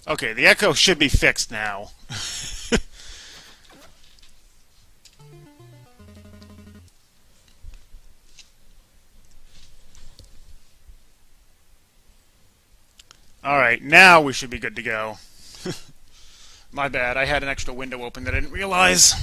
Okay, the echo should be fixed now. Alright, now we should be good to go. My bad, I had an extra window open that I didn't realize.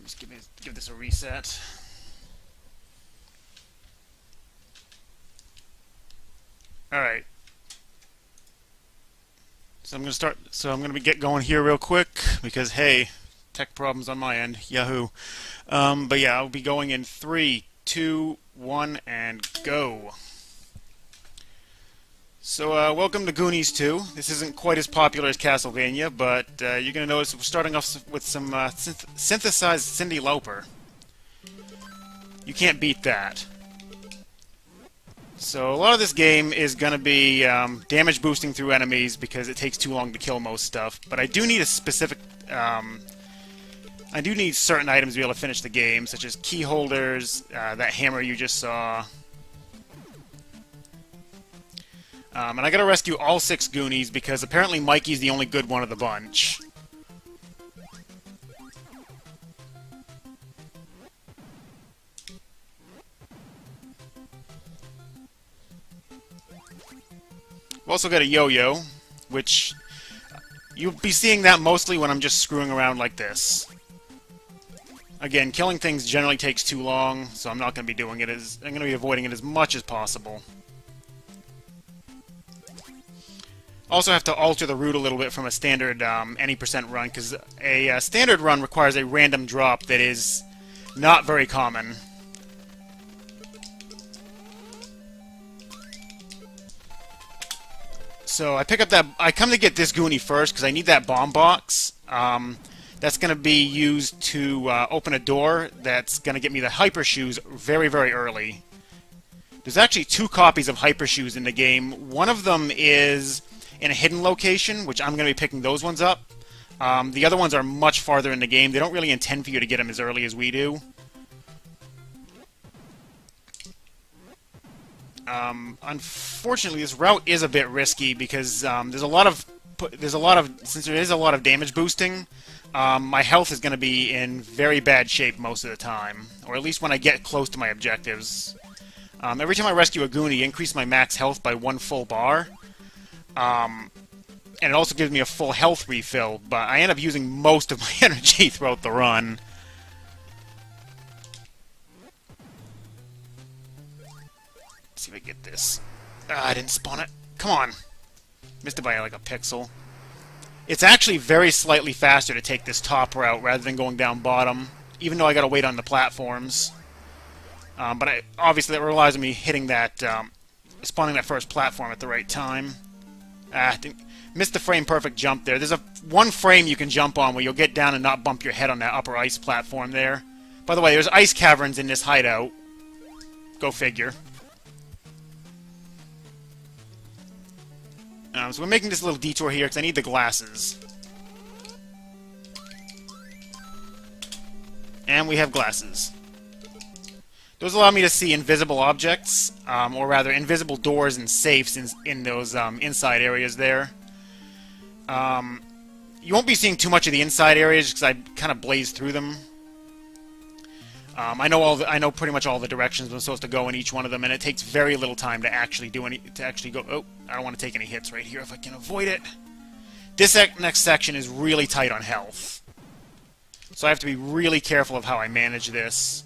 Just give this a reset. Alright. So I'm gonna get going here real quick because hey, tech problems on my end. Yahoo. But yeah, I'll be going in 3, 2, 1, and go. So, welcome to Goonies 2. This isn't quite as popular as Castlevania, but you're going to notice we're starting off with some synthesized Cyndi Lauper. You can't beat that. So, a lot of this game is going to be damage boosting through enemies because it takes too long to kill most stuff. But I do need a specific... I do need certain items to be able to finish the game, such as key holders, that hammer you just saw... and I gotta rescue all 6 Goonies because apparently Mikey's the only good one of the bunch. We've also got a yo-yo, which you'll be seeing that mostly when I'm just screwing around like this. Again, killing things generally takes too long, so I'm not going to be doing it I'm going to be avoiding it as much as possible. Also have to alter the route a little bit from a standard any percent run, because a standard run requires a random drop that is not very common. So I pick up that... I come to get this Goonie first, because I need that bomb box. That's going to be used to open a door that's going to get me the Hyper Shoes very, very early. There's actually 2 copies of Hyper Shoes in the game. One of them is... in a hidden location, which I'm going to be picking those ones up. The other ones are much farther in the game. They don't really intend for you to get them as early as we do. Unfortunately, this route is a bit risky because since there is a lot of damage boosting, my health is going to be in very bad shape most of the time, or at least when I get close to my objectives. Every time I rescue a Goonie, I increase my max health by 1 full bar. And it also gives me a full health refill, but I end up using most of my energy throughout the run. Let's see if I get this. I didn't spawn it. Come on. Missed it by like a pixel. It's actually very slightly faster to take this top route rather than going down bottom, even though I gotta wait on the platforms. But obviously that relies on me hitting that, spawning that first platform at the right time. Missed the frame perfect jump there. There's one frame you can jump on where you'll get down and not bump your head on that upper ice platform there. By the way, there's ice caverns in this hideout. Go figure. So we're making this little detour here because I need the glasses. And we have glasses. Those allow me to see invisible objects, or rather invisible doors and safes in those inside areas there. You won't be seeing too much of the inside areas because I kind of blaze through them. I know pretty much all the directions I'm supposed to go in each one of them, and it takes very little time to actually go. Oh, I don't want to take any hits right here if I can avoid it. This next section is really tight on health, so I have to be really careful of how I manage this.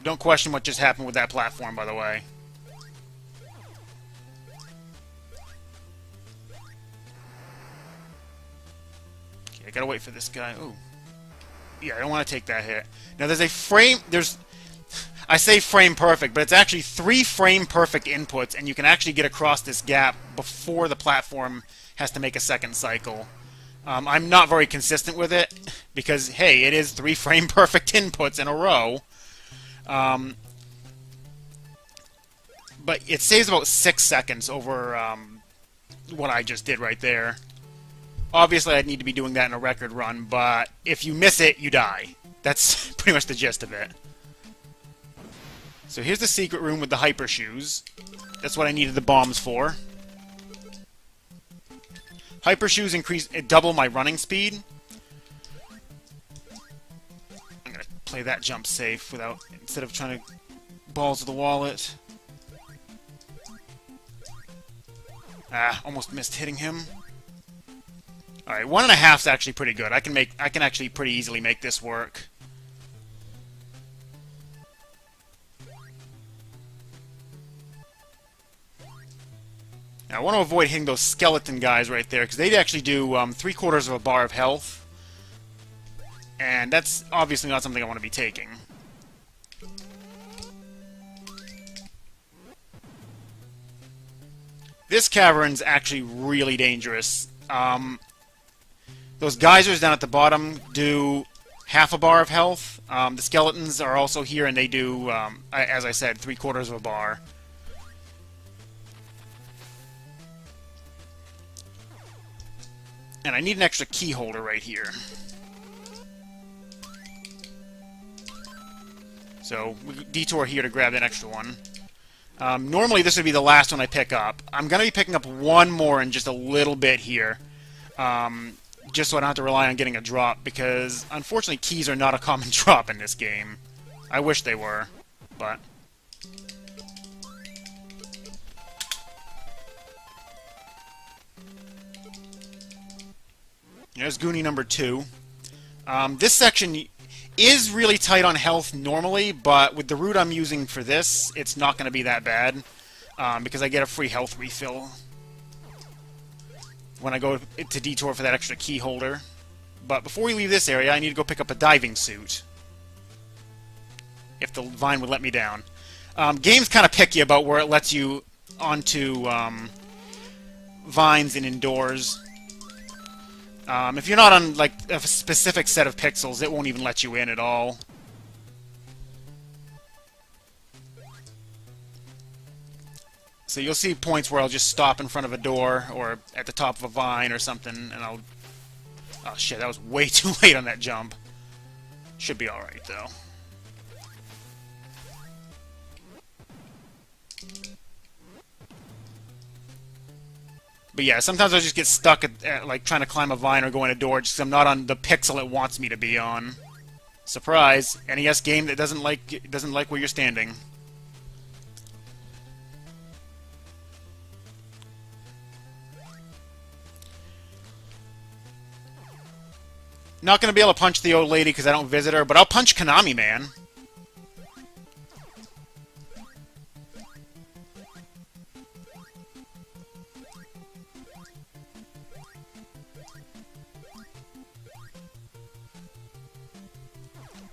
Don't question what just happened with that platform, by the way. Okay, I gotta wait for this guy. Ooh. Yeah, I don't want to take that hit. Now, there's a frame... I say frame perfect, but it's actually 3 frame perfect inputs, and you can actually get across this gap before the platform has to make a second cycle. I'm not very consistent with it, because, hey, it is 3 frame perfect inputs in a row. But it saves about 6 seconds over what I just did right there. Obviously, I'd need to be doing that in a record run, but if you miss it, you die. That's pretty much the gist of it. So here's the secret room with the hyper shoes. That's what I needed the bombs for. Hyper shoes double my running speed. I'm gonna play that jump safe instead of trying to balls of the wallet. Ah, almost missed hitting him. Alright, 1.5 is actually pretty good. I can actually pretty easily make this work. Now, I want to avoid hitting those skeleton guys right there, because they actually do 3/4 of a bar of health. And that's obviously not something I want to be taking. This cavern's actually really dangerous. Those geysers down at the bottom do half a bar of health. The skeletons are also here, and they do, as I said, 3/4 of a bar. And I need an extra key holder right here. So, we detour here to grab that extra one. Normally this would be the last one I pick up. I'm going to be picking up one more in just a little bit here. Just so I don't have to rely on getting a drop, because unfortunately keys are not a common drop in this game. I wish they were, but... There's Goonie number 2. This section is really tight on health normally, but with the route I'm using for this, it's not going to be that bad, because I get a free health refill when I go to detour for that extra key holder. But before we leave this area, I need to go pick up a diving suit, if the vine would let me down. Game's kind of picky about where it lets you onto vines and indoors. If you're not on like a specific set of pixels, it won't even let you in at all. So you'll see points where I'll just stop in front of a door or at the top of a vine or something, and I'll... Oh shit, that was way too late on that jump. Should be alright, though. But yeah, sometimes I just get stuck at like trying to climb a vine or go in a door just because I'm not on the pixel it wants me to be on. Surprise! NES game that doesn't like where you're standing. Not gonna be able to punch the old lady because I don't visit her, but I'll punch Konami Man.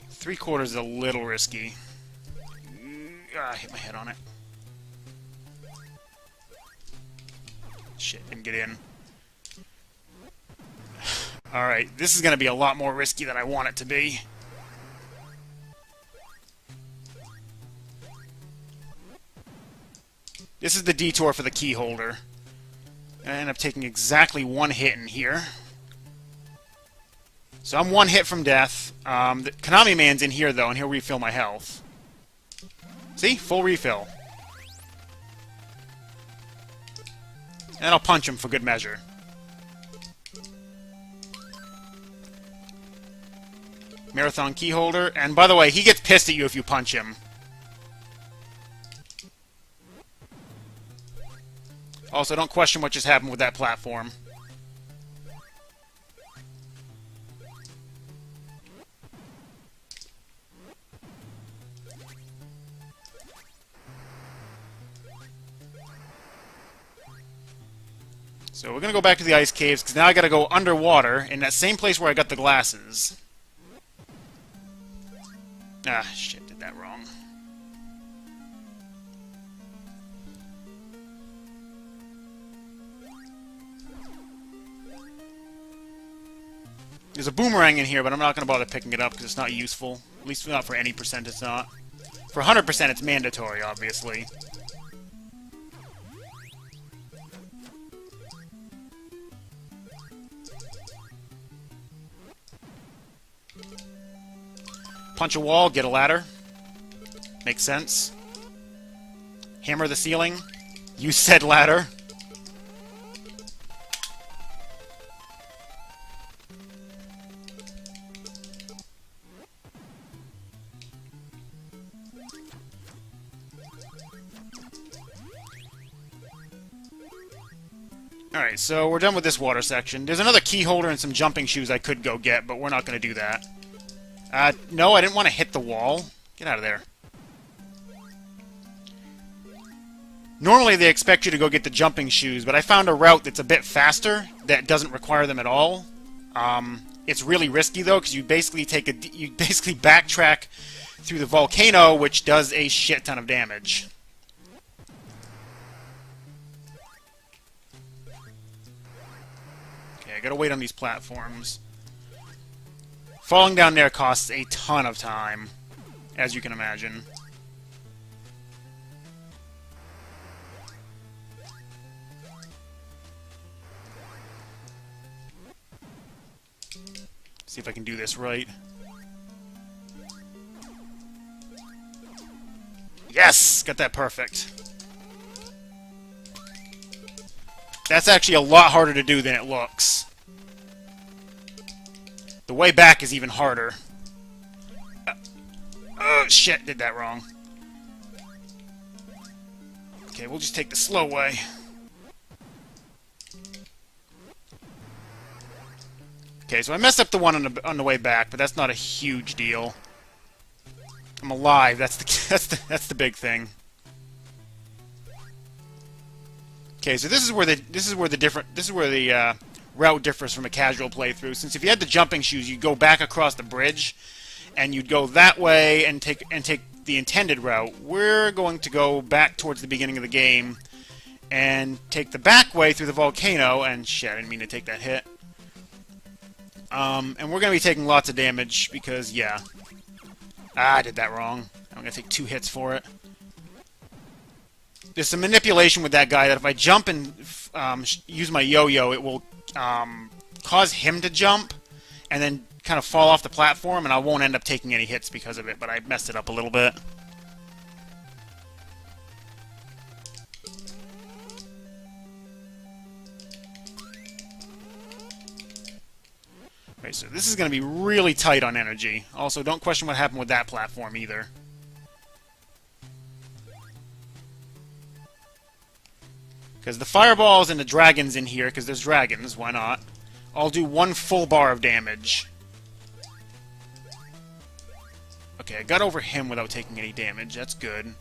Three-quarters is a little risky. I hit my head on it. Shit, didn't get in. Alright, this is going to be a lot more risky than I want it to be. This is the detour for the key holder. I end up taking exactly one hit in here. So I'm one hit from death. The Konami Man's in here, though, and he'll refill my health. See? Full refill. And I'll punch him for good measure. Marathon key holder. And by the way, he gets pissed at you if you punch him. Also, don't question what just happened with that platform. So we're going to go back to the ice caves, because now I got to go underwater, in that same place where I got the glasses. Ah, shit, did that wrong. There's a boomerang in here, but I'm not going to bother picking it up, because it's not useful. At least not for any percent it's not. For 100% it's mandatory, obviously. Punch a wall, get a ladder. Makes sense. Hammer the ceiling. Use said ladder. Alright, so we're done with this water section. There's another key holder and some jumping shoes I could go get, but we're not going to do that. No, I didn't want to hit the wall. Get out of there. Normally they expect you to go get the jumping shoes, but I found a route that's a bit faster that doesn't require them at all. It's really risky though, because you basically backtrack through the volcano, which does a shit ton of damage. Okay, I gotta wait on these platforms. Falling down there costs a ton of time, as you can imagine. See if I can do this right. Yes! Got that perfect. That's actually a lot harder to do than it looks. The way back is even harder. Oh, shit, did that wrong. Okay, we'll just take the slow way. Okay, so I messed up the one on the way back, but that's not a huge deal. I'm alive. That's the big thing. Okay, so this is where the route differs from a casual playthrough. Since if you had the jumping shoes, you'd go back across the bridge, and you'd go that way and take the intended route. We're going to go back towards the beginning of the game and take the back way through the volcano. And shit, I didn't mean to take that hit. And we're going to be taking lots of damage because, yeah. I did that wrong. I'm going to take 2 hits for it. There's some manipulation with that guy that if I jump and use my yo-yo, it will cause him to jump and then kind of fall off the platform, and I won't end up taking any hits because of it, but I messed it up a little bit. Okay, so this is going to be really tight on energy. Also, don't question what happened with that platform either. Because the fireballs and the dragons in here, because there's dragons, why not? I'll do 1 full bar of damage. Okay, I got over him without taking any damage. That's good.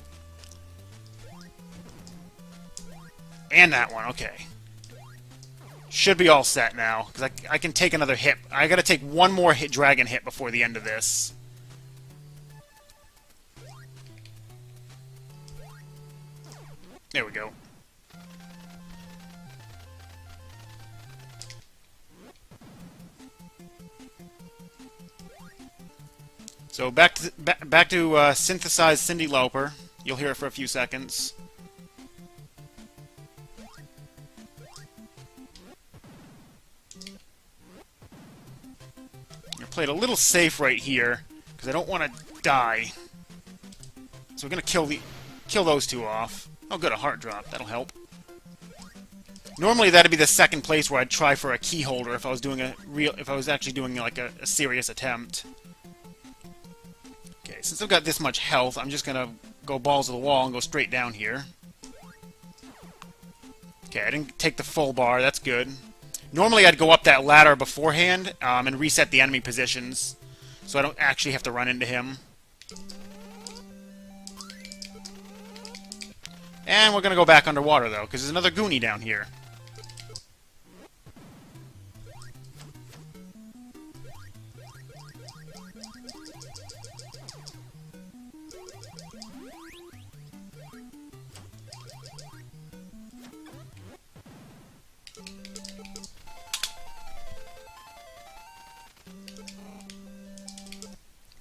And that one, okay. Should be all set now, because I can take another hit. I gotta take 1 more dragon hit before the end of this. There we go. So back to synthesize Cyndi Lauper. You'll hear it for a few seconds. I played a little safe right here because I don't want to die. So we're gonna kill those 2 off. Oh, good, a heart drop. That'll help. Normally that'd be the second place where I'd try for a key holder if I was actually doing like a serious attempt. Okay, since I've got this much health, I'm just gonna go balls to the wall and go straight down here. Okay, I didn't take the full bar, that's good. Normally I'd go up that ladder beforehand and reset the enemy positions, so I don't actually have to run into him. And we're gonna go back underwater though, because there's another Goonie down here.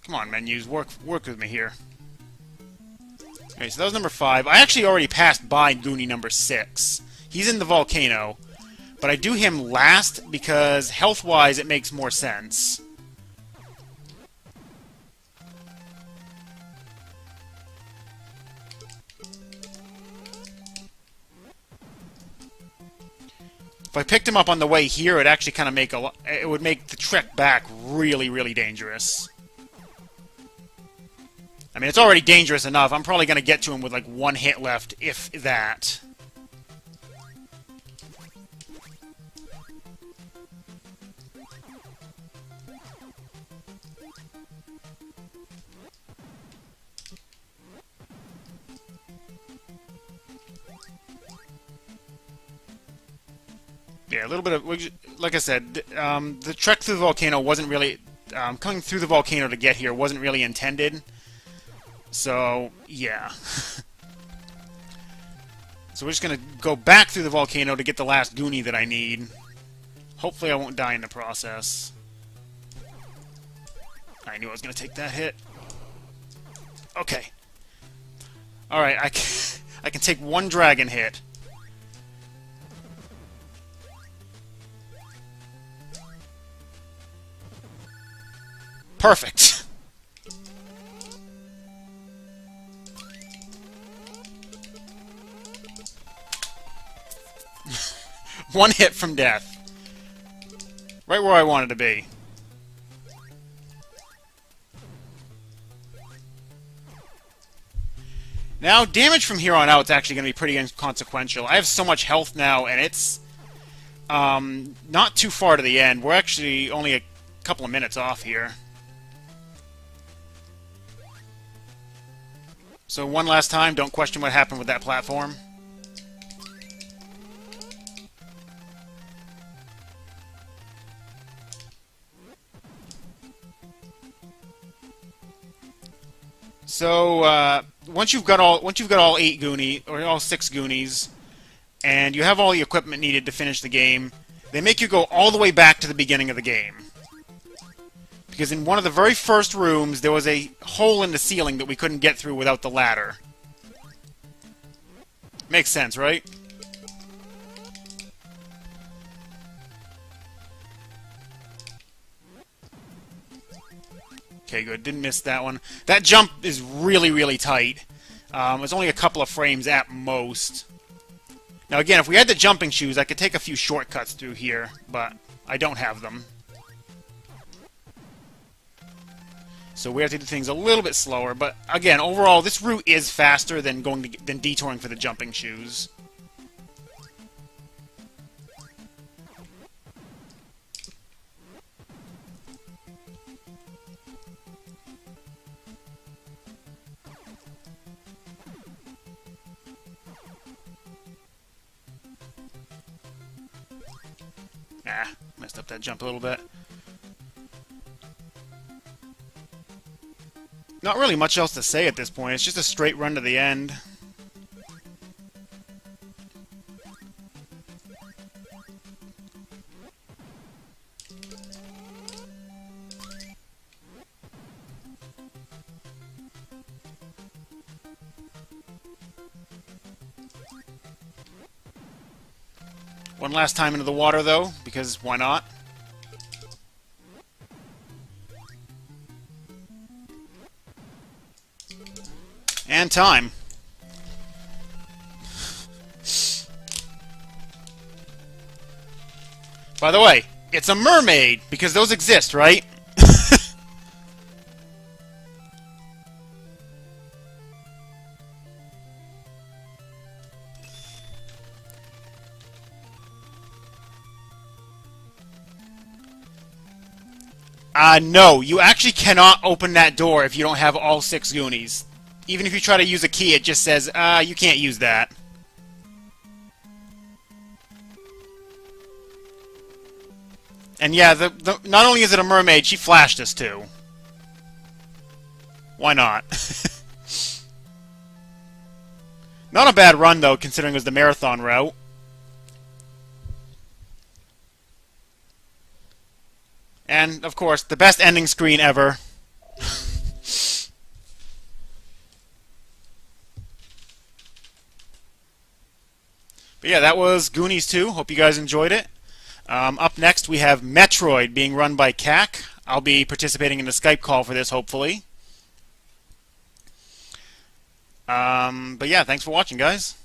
Come on, menus, work with me here. Okay, so that was number 5. I actually already passed by Goonie number 6. He's in the volcano, but I do him last because health-wise it makes more sense. If I picked him up on the way here, it'd actually kind of make it would make the trek back really, really dangerous. I mean, it's already dangerous enough. I'm probably going to get to him with like one hit left, if that. Yeah, a little bit of, like I said, the trek through the volcano wasn't really, coming through the volcano to get here wasn't really intended. So, yeah. So we're just going to go back through the volcano to get the last Goonie that I need. Hopefully I won't die in the process. I knew I was going to take that hit. Okay. Alright, I can take one dragon hit. Perfect. One hit from death. Right where I wanted to be. Now, damage from here on out is actually going to be pretty inconsequential. I have so much health now, and it's not too far to the end. We're actually only a couple of minutes off here. So one last time, don't question what happened with that platform. So once you've got all 8 Goonies or all 6 Goonies, and you have all the equipment needed to finish the game, they make you go all the way back to the beginning of the game. Because in one of the very first rooms, there was a hole in the ceiling that we couldn't get through without the ladder. Makes sense, right? Okay, good. Didn't miss that one. That jump is really, really tight. It's only a couple of frames at most. Now, again, if we had the jumping shoes, I could take a few shortcuts through here, but I don't have them. So we have to do things a little bit slower, but again, overall, this route is faster than detouring for the jumping shoes. Ah, messed up that jump a little bit. Not really much else to say at this point. It's just a straight run to the end. One last time into the water, though, because why not? And time. By the way, it's a mermaid, because those exist, right? No, you actually cannot open that door if you don't have all 6 Goonies. Even if you try to use a key, it just says, you can't use that. And yeah, not only is it a mermaid, she flashed us too. Why not? Not a bad run, though, considering it was the marathon route. And, of course, the best ending screen ever. But yeah, that was Goonies 2. Hope you guys enjoyed it. Up next, we have Metroid being run by CAC. I'll be participating in the Skype call for this, hopefully. But yeah, thanks for watching, guys.